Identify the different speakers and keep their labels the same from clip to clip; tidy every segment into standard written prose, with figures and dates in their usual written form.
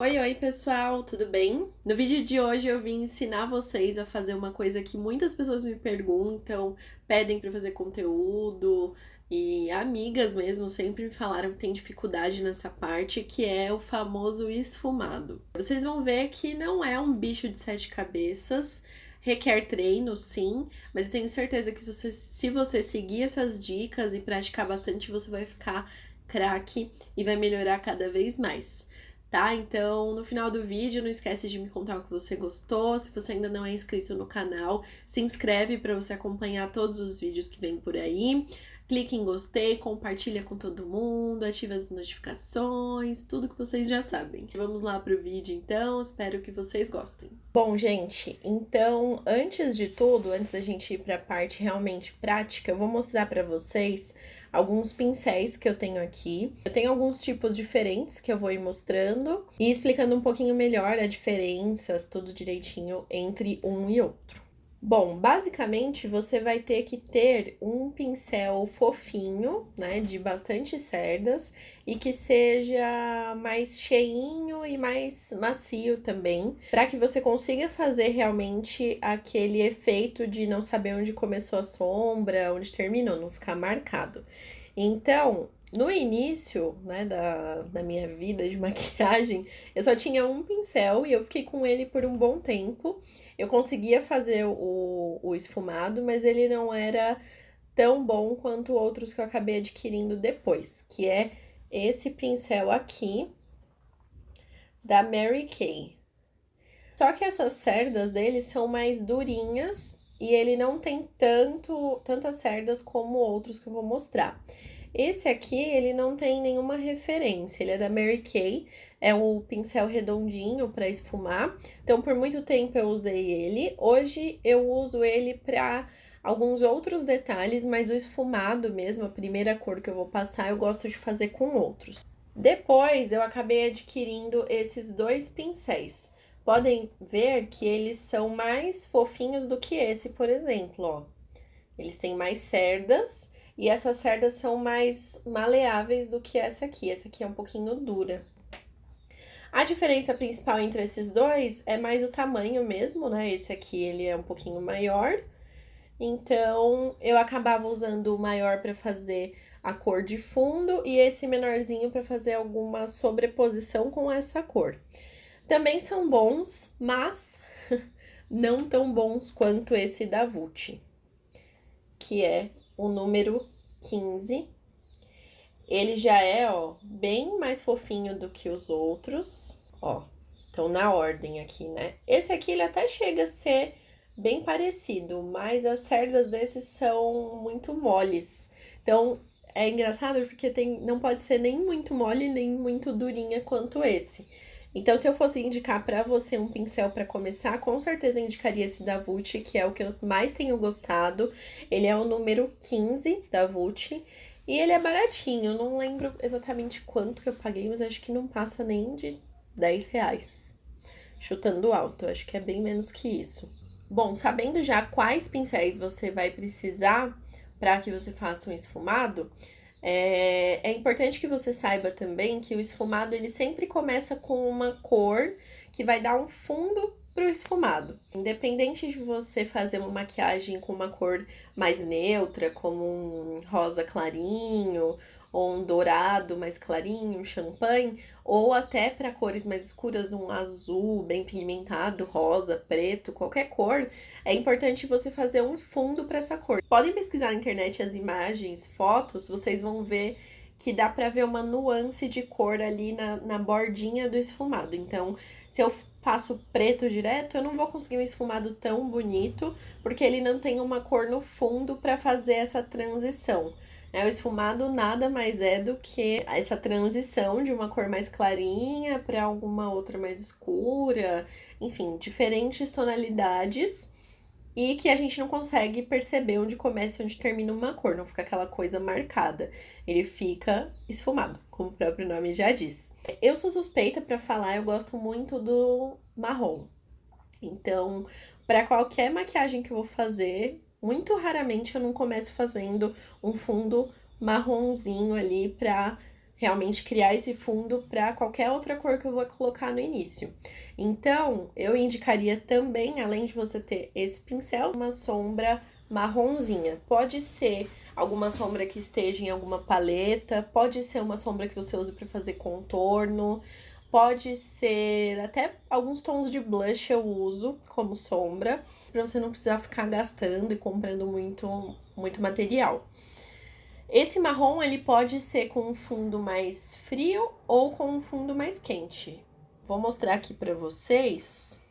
Speaker 1: Oi, pessoal, tudo bem? No vídeo de hoje eu vim ensinar vocês a fazer uma coisa que muitas pessoas me perguntam, pedem para fazer conteúdo e amigas mesmo sempre me falaram que tem dificuldade nessa parte, que é o famoso esfumado. Vocês vão ver que não é um bicho de sete cabeças, requer treino, sim, mas eu tenho certeza que se você seguir essas dicas e praticar bastante, você vai ficar craque e vai melhorar cada vez mais. Tá? Então, no final do vídeo, não esquece de me contar o que você gostou. Se você ainda não é inscrito no canal, se inscreve para você acompanhar todos os vídeos que vem por aí. Clique em gostei, compartilha com todo mundo, ativa as notificações, tudo que vocês já sabem. Vamos lá pro vídeo então, espero que vocês gostem. Bom, gente, então, antes de tudo, antes da gente ir para a parte realmente prática, eu vou mostrar para vocês alguns pincéis que eu tenho aqui. Eu tenho alguns tipos diferentes que eu vou ir mostrando e explicando um pouquinho melhor as diferenças, tudo direitinho entre um e outro. Bom, basicamente você vai ter que ter um pincel fofinho, né, de bastante cerdas e que seja mais cheinho e mais macio também, para que você consiga fazer realmente aquele efeito de não saber onde começou a sombra, onde terminou, não ficar marcado. Então, no início, né, da minha vida de maquiagem, eu só tinha um pincel e eu fiquei com ele por um bom tempo. Eu conseguia fazer o esfumado, mas ele não era tão bom quanto outros que eu acabei adquirindo depois, que é esse pincel aqui, da Mary Kay. Só que essas cerdas dele são mais durinhas e ele não tem tantas cerdas como outros que eu vou mostrar. Esse aqui, ele não tem nenhuma referência, ele é da Mary Kay, é o pincel redondinho para esfumar. Então, por muito tempo eu usei ele. Hoje eu uso ele para alguns outros detalhes, mas o esfumado mesmo, a primeira cor que eu vou passar, eu gosto de fazer com outros. Depois eu acabei adquirindo esses dois pincéis. Podem ver que eles são mais fofinhos do que esse, por exemplo, ó. Eles têm mais cerdas e essas cerdas são mais maleáveis do que essa aqui. Essa aqui é um pouquinho dura. A diferença principal entre esses dois é mais o tamanho mesmo, né? Esse aqui, ele é um pouquinho maior. Então, eu acabava usando o maior para fazer a cor de fundo e esse menorzinho para fazer alguma sobreposição com essa cor. Também são bons, mas não tão bons quanto esse da Vult, que é o número 15. Ele já é, ó, bem mais fofinho do que os outros, ó. Então, na ordem aqui, né? Esse aqui, ele até chega a ser bem parecido, mas as cerdas desses são muito moles. Então, é engraçado porque não pode ser nem muito mole, nem muito durinha quanto esse. Então, se eu fosse indicar para você um pincel para começar, com certeza eu indicaria esse da Vult, que é o que eu mais tenho gostado. Ele é o número 15 da Vult e ele é baratinho. Eu não lembro exatamente quanto que eu paguei, mas acho que não passa nem de 10 reais. Chutando alto, eu acho que é bem menos que isso. Bom, sabendo já quais pincéis você vai precisar para que você faça um esfumado, é importante que você saiba também que o esfumado ele sempre começa com uma cor que vai dar um fundo para o esfumado. Independente de você fazer uma maquiagem com uma cor mais neutra, como um rosa clarinho, ou um dourado mais clarinho, um champanhe, ou até para cores mais escuras, um azul bem pigmentado, rosa, preto, qualquer cor, é importante você fazer um fundo para essa cor. Podem pesquisar na internet as imagens, fotos, vocês vão ver que dá para ver uma nuance de cor ali na bordinha do esfumado. Então, se eu passo preto direto, eu não vou conseguir um esfumado tão bonito, porque ele não tem uma cor no fundo para fazer essa transição. O esfumado nada mais é do que essa transição de uma cor mais clarinha para alguma outra mais escura, enfim, diferentes tonalidades e que a gente não consegue perceber onde começa e onde termina uma cor, não fica aquela coisa marcada. Ele fica esfumado, como o próprio nome já diz. Eu sou suspeita para falar, eu gosto muito do marrom. Então, para qualquer maquiagem que eu vou fazer, muito raramente eu não começo fazendo um fundo marronzinho ali pra realmente criar esse fundo para qualquer outra cor que eu vou colocar no início. Então, eu indicaria também, além de você ter esse pincel, uma sombra marronzinha. Pode ser alguma sombra que esteja em alguma paleta, pode ser uma sombra que você usa para fazer contorno, pode ser até alguns tons de blush eu uso como sombra, para você não precisar ficar gastando e comprando muito material. Esse marrom, ele pode ser com um fundo mais frio ou com um fundo mais quente. Vou mostrar aqui pra vocês.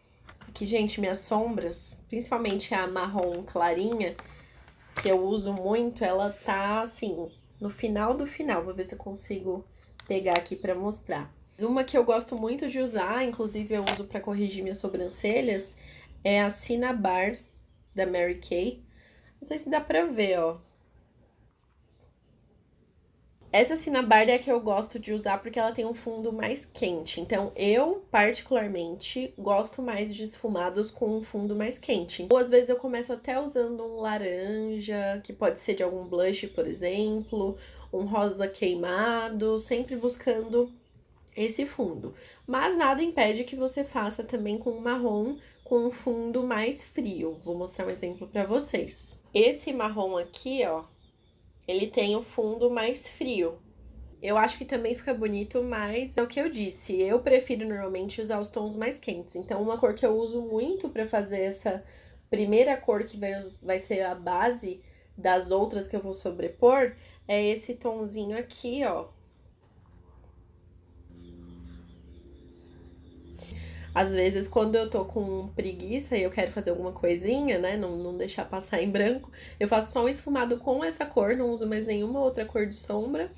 Speaker 1: Aqui, gente, minhas sombras, principalmente a marrom clarinha, que eu uso muito, ela tá, assim, no final do final. Vou ver se eu consigo pegar aqui pra mostrar. Uma que eu gosto muito de usar, inclusive eu uso pra corrigir minhas sobrancelhas, é a Cinnabar, da Mary Kay. Não sei se dá pra ver, ó. Essa Cinnabar é a que eu gosto de usar porque ela tem um fundo mais quente. Então, eu, particularmente, gosto mais de esfumados com um fundo mais quente. Ou, às vezes, eu começo até usando um laranja, que pode ser de algum blush, por exemplo, um rosa queimado, sempre buscando esse fundo. Mas nada impede que você faça também com um marrom com um fundo mais frio. Vou mostrar um exemplo pra vocês. Esse marrom aqui, ó, ele tem o fundo mais frio. Eu acho que também fica bonito, mas é o que eu disse. Eu prefiro normalmente usar os tons mais quentes. Então, uma cor que eu uso muito pra fazer essa primeira cor que vai ser a base das outras que eu vou sobrepor é esse tonzinho aqui, ó. Às vezes, quando eu tô com preguiça e eu quero fazer alguma coisinha, né, não deixar passar em branco, eu faço só um esfumado com essa cor, não uso mais nenhuma outra cor de sombra,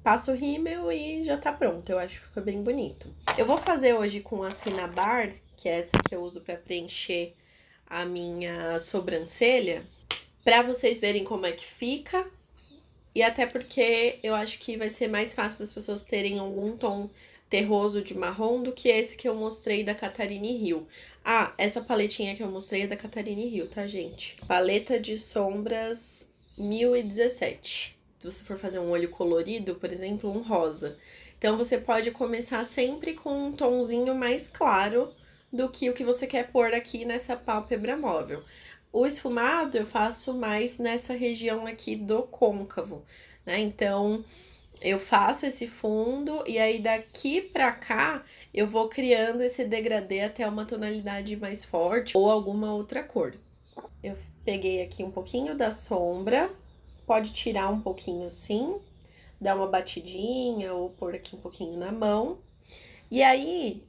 Speaker 1: passo o rímel e já tá pronto. Eu acho que fica bem bonito. Eu vou fazer hoje com a Cinnabar, que é essa que eu uso pra preencher a minha sobrancelha, pra vocês verem como é que fica. E até porque eu acho que vai ser mais fácil das pessoas terem algum tom terroso de marrom do que esse que eu mostrei da Catarine Hill. Ah, essa paletinha que eu mostrei é da Catarine Hill, tá, gente? Paleta de sombras 1017. Se você for fazer um olho colorido, por exemplo, um rosa. Então, você pode começar sempre com um tonzinho mais claro do que o que você quer pôr aqui nessa pálpebra móvel. O esfumado eu faço mais nessa região aqui do côncavo, né? Então, eu faço esse fundo e aí daqui pra cá eu vou criando esse degradê até uma tonalidade mais forte ou alguma outra cor. Eu peguei aqui um pouquinho da sombra, pode tirar um pouquinho assim, dar uma batidinha ou pôr aqui um pouquinho na mão. E aí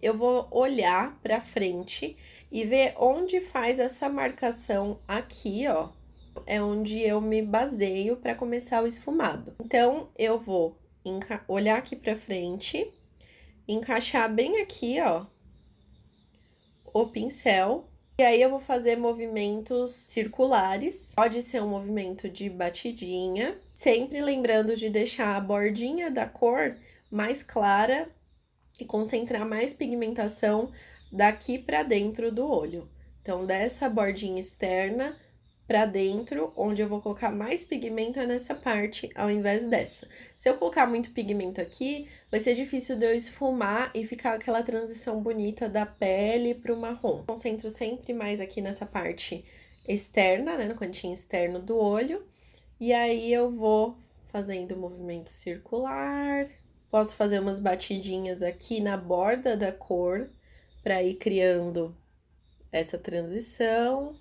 Speaker 1: eu vou olhar pra frente e ver onde faz essa marcação aqui, ó. É onde eu me baseio para começar o esfumado. Então, eu vou olhar aqui pra frente, encaixar bem aqui, ó, o pincel. E aí, eu vou fazer movimentos circulares. Pode ser um movimento de batidinha, sempre lembrando de deixar a bordinha da cor mais clara e concentrar mais pigmentação daqui pra dentro do olho. Então, dessa bordinha externa pra dentro, onde eu vou colocar mais pigmento é nessa parte, ao invés dessa. Se eu colocar muito pigmento aqui, vai ser difícil de eu esfumar e ficar aquela transição bonita da pele pro marrom. Concentro sempre mais aqui nessa parte externa, né, no cantinho externo do olho. E aí eu vou fazendo o movimento circular. Posso fazer umas batidinhas aqui na borda da cor, pra ir criando essa transição.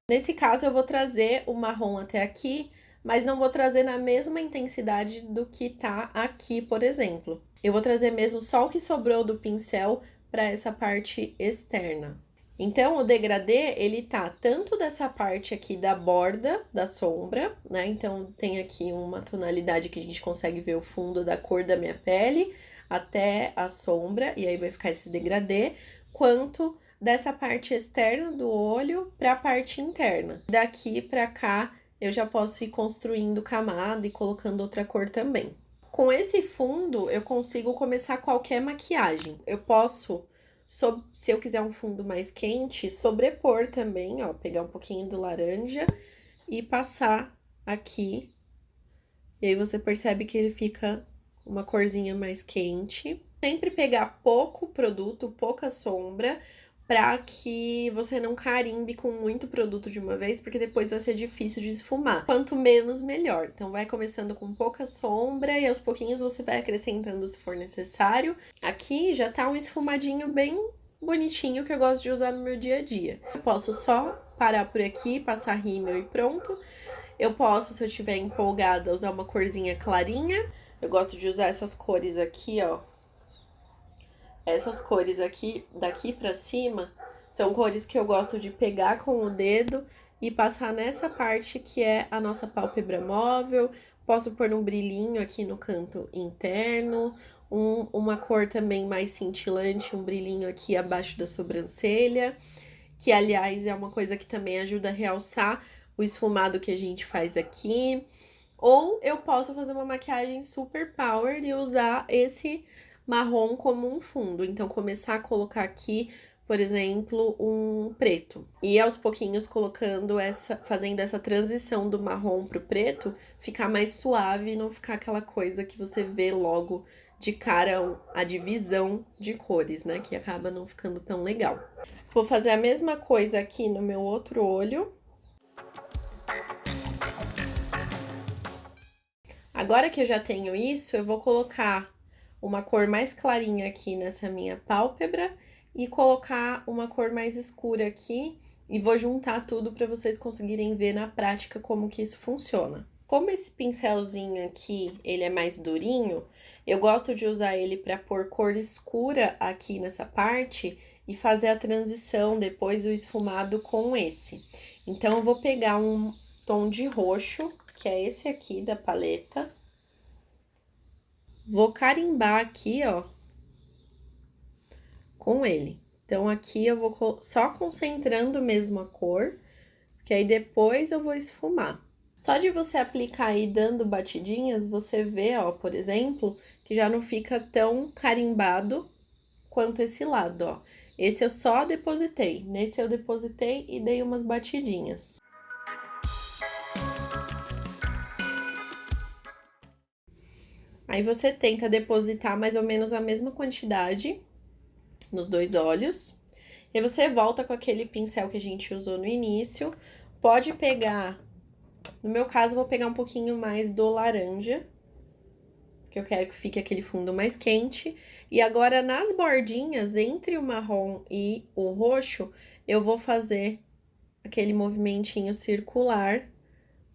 Speaker 1: Nesse caso, eu vou trazer o marrom até aqui, mas não vou trazer na mesma intensidade do que tá aqui, por exemplo. Eu vou trazer mesmo só o que sobrou do pincel para essa parte externa. Então, o degradê, ele tá tanto dessa parte aqui da borda da sombra, né? Então, tem aqui uma tonalidade que a gente consegue ver o fundo da cor da minha pele até a sombra, e aí vai ficar esse degradê, quanto dessa parte externa do olho para a parte interna. Daqui para cá, eu já posso ir construindo camada e colocando outra cor também. Com esse fundo, eu consigo começar qualquer maquiagem. Eu posso, se eu quiser um fundo mais quente, sobrepor também, ó, pegar um pouquinho do laranja e passar aqui. E aí você percebe que ele fica uma corzinha mais quente. Sempre pegar pouco produto, pouca sombra, pra que você não carimbe com muito produto de uma vez, porque depois vai ser difícil de esfumar. Quanto menos, melhor. Então vai começando com pouca sombra e aos pouquinhos você vai acrescentando se for necessário. Aqui já tá um esfumadinho bem bonitinho que eu gosto de usar no meu dia a dia. Eu posso só parar por aqui, passar rímel e pronto. Eu posso, se eu estiver empolgada, usar uma corzinha clarinha. Eu gosto de usar essas cores aqui, ó. Essas cores aqui, daqui pra cima, são cores que eu gosto de pegar com o dedo e passar nessa parte que é a nossa pálpebra móvel. Posso pôr um brilhinho aqui no canto interno, uma cor também mais cintilante, um brilhinho aqui abaixo da sobrancelha, que aliás é uma coisa que também ajuda a realçar o esfumado que a gente faz aqui. Ou eu posso fazer uma maquiagem super power e usar esse marrom como um fundo. Então, começar a colocar aqui, por exemplo, um preto. E aos pouquinhos colocando fazendo essa transição do marrom pro preto, ficar mais suave e não ficar aquela coisa que você vê logo de cara a divisão de cores, né? Que acaba não ficando tão legal. Vou fazer a mesma coisa aqui no meu outro olho. Agora que eu já tenho isso, eu vou colocar uma cor mais clarinha aqui nessa minha pálpebra e colocar uma cor mais escura aqui e vou juntar tudo para vocês conseguirem ver na prática como que isso funciona. Como esse pincelzinho aqui, ele é mais durinho, eu gosto de usar ele para pôr cor escura aqui nessa parte e fazer a transição depois o esfumado com esse. Então, eu vou pegar um tom de roxo, que é esse aqui da paleta. Vou carimbar aqui, ó, com ele. Então, aqui eu vou só concentrando mesmo a cor, que aí depois eu vou esfumar. Só de você aplicar aí dando batidinhas, você vê, ó, por exemplo, que já não fica tão carimbado quanto esse lado, ó. Esse eu só depositei, nesse eu depositei e dei umas batidinhas. Aí você tenta depositar mais ou menos a mesma quantidade nos dois olhos. E aí você volta com aquele pincel que a gente usou no início. Pode pegar, no meu caso, vou pegar um pouquinho mais do laranja, que eu quero que fique aquele fundo mais quente. E agora, nas bordinhas, entre o marrom e o roxo, eu vou fazer aquele movimentinho circular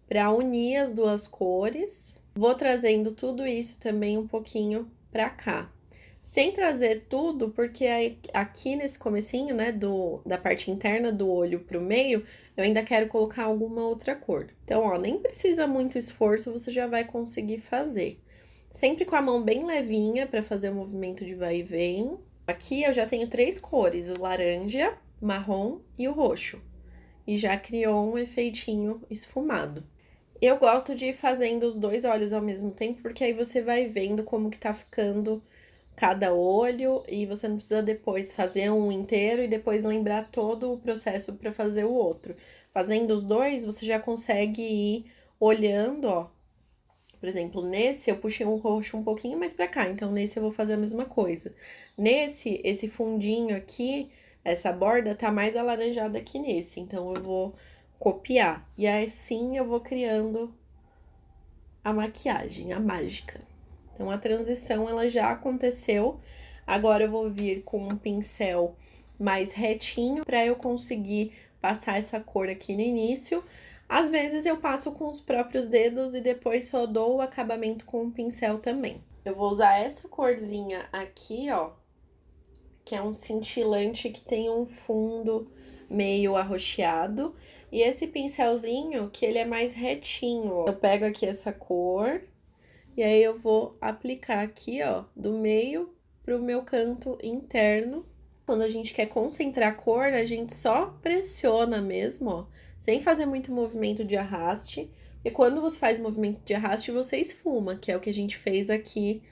Speaker 1: para unir as duas cores. Vou trazendo tudo isso também um pouquinho pra cá. Sem trazer tudo, porque aqui nesse comecinho, né, da parte interna do olho pro meio, eu ainda quero colocar alguma outra cor. Então, ó, nem precisa muito esforço, você já vai conseguir fazer. Sempre com a mão bem levinha pra fazer o movimento de vai e vem. Aqui eu já tenho 3 cores, o laranja, marrom e o roxo. E já criou um efeitinho esfumado. Eu gosto de ir fazendo os dois olhos ao mesmo tempo, porque aí você vai vendo como que tá ficando cada olho e você não precisa depois fazer um inteiro e depois lembrar todo o processo para fazer o outro. Fazendo os dois, você já consegue ir olhando, ó. Por exemplo, nesse eu puxei um roxo um pouquinho mais pra cá, então nesse eu vou fazer a mesma coisa. Nesse, esse fundinho aqui, essa borda tá mais alaranjada que nesse, então eu vou copiar. E assim eu vou criando a maquiagem, a mágica. Então, a transição, ela já aconteceu. Agora, eu vou vir com um pincel mais retinho para eu conseguir passar essa cor aqui no início. Às vezes, eu passo com os próprios dedos e depois só dou o acabamento com o pincel também. Eu vou usar essa corzinha aqui, ó, que é um cintilante que tem um fundo meio arroxeado. E esse pincelzinho, que ele é mais retinho, ó. Eu pego aqui essa cor e aí eu vou aplicar aqui, ó, do meio pro meu canto interno. Quando a gente quer concentrar a cor, a gente só pressiona mesmo, ó, sem fazer muito movimento de arraste. E quando você faz movimento de arraste, você esfuma, que é o que a gente fez aqui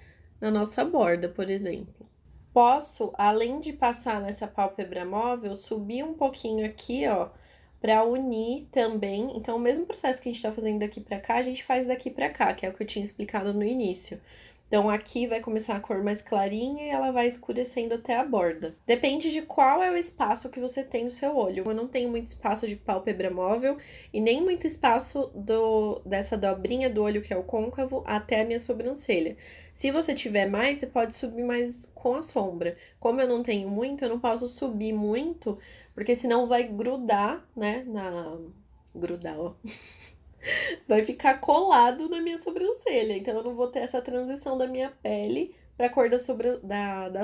Speaker 1: na nossa borda, por exemplo. Posso, além de passar nessa pálpebra móvel, subir um pouquinho aqui, ó, pra unir também. Então, o mesmo processo que a gente tá fazendo daqui pra cá, a gente faz daqui pra cá, que é o que eu tinha explicado no início. Então, aqui vai começar a cor mais clarinha e ela vai escurecendo até a borda. Depende de qual é o espaço que você tem no seu olho. Eu não tenho muito espaço de pálpebra móvel e nem muito espaço dessa dobrinha do olho, que é o côncavo, até a minha sobrancelha. Se você tiver mais, você pode subir mais com a sombra. Como eu não tenho muito, eu não posso subir muito, porque senão vai grudar, né, grudar, ó. Vai ficar colado na minha sobrancelha. Então eu não vou ter essa transição da minha pele pra cor da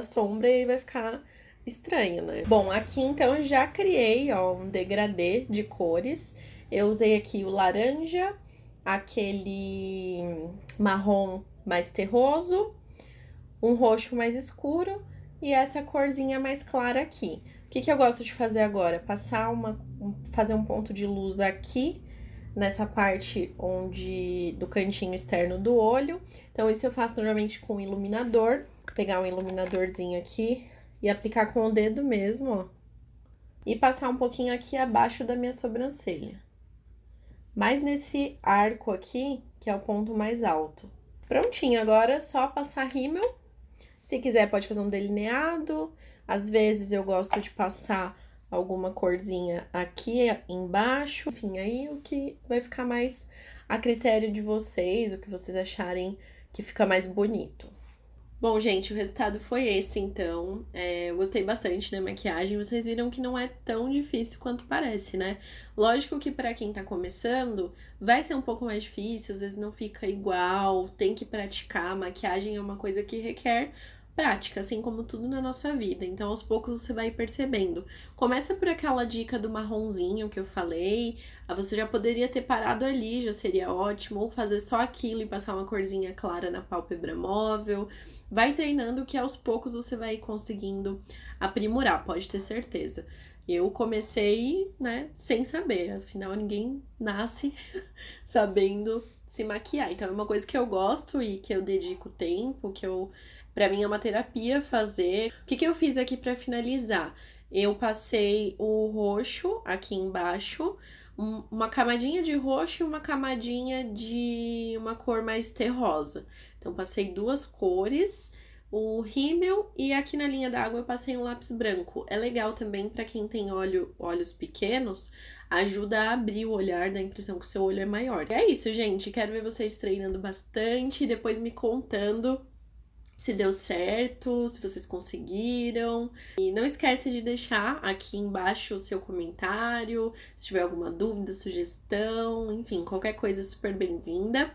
Speaker 1: sombra e aí vai ficar estranho, né? Bom, aqui então eu já criei, ó, um degradê de cores. Eu usei aqui o laranja, aquele marrom mais terroso, um roxo mais escuro e essa corzinha mais clara aqui. O que eu gosto de fazer agora? Fazer um ponto de luz aqui nessa parte do cantinho externo do olho. Então, isso eu faço normalmente com iluminador. Vou pegar um iluminadorzinho aqui e aplicar com o dedo mesmo, ó. E passar um pouquinho aqui abaixo da minha sobrancelha. Mas nesse arco aqui, que é o ponto mais alto. Prontinho, agora é só passar rímel. Se quiser, pode fazer um delineado. Às vezes eu gosto de passar alguma corzinha aqui embaixo. Enfim, aí o que vai ficar mais a critério de vocês, o que vocês acharem que fica mais bonito. Bom, gente, o resultado foi esse, então. Eu gostei bastante da maquiagem. Vocês viram que não é tão difícil quanto parece, né? Lógico que pra quem tá começando, vai ser um pouco mais difícil, às vezes não fica igual, tem que praticar. Maquiagem é uma coisa que requer prática, assim como tudo na nossa vida. Então, aos poucos você vai percebendo. Começa por aquela dica do marronzinho que eu falei. Você já poderia ter parado ali, já seria ótimo. Ou fazer só aquilo e passar uma corzinha clara na pálpebra móvel. Vai treinando que aos poucos você vai conseguindo aprimorar, pode ter certeza. Eu comecei, né, sem saber. Afinal, ninguém nasce sabendo se maquiar. Então, é uma coisa que eu gosto e que eu dedico tempo, pra mim é uma terapia fazer. O que eu fiz aqui pra finalizar? Eu passei o roxo aqui embaixo, uma camadinha de roxo e uma camadinha de uma cor mais terrosa. Então, passei duas cores, o rímel e aqui na linha d'água eu passei um lápis branco. É legal também pra quem tem olhos pequenos, ajuda a abrir o olhar, dá a impressão que o seu olho é maior. É isso, gente. Quero ver vocês treinando bastante e depois me contando se deu certo, se vocês conseguiram. E não esquece de deixar aqui embaixo o seu comentário, se tiver alguma dúvida, sugestão, enfim, qualquer coisa é super bem-vinda.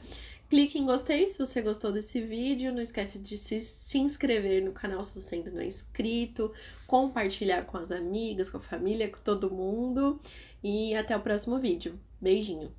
Speaker 1: Clique em gostei se você gostou desse vídeo, não esquece de se inscrever no canal se você ainda não é inscrito, compartilhar com as amigas, com a família, com todo mundo e até o próximo vídeo. Beijinho!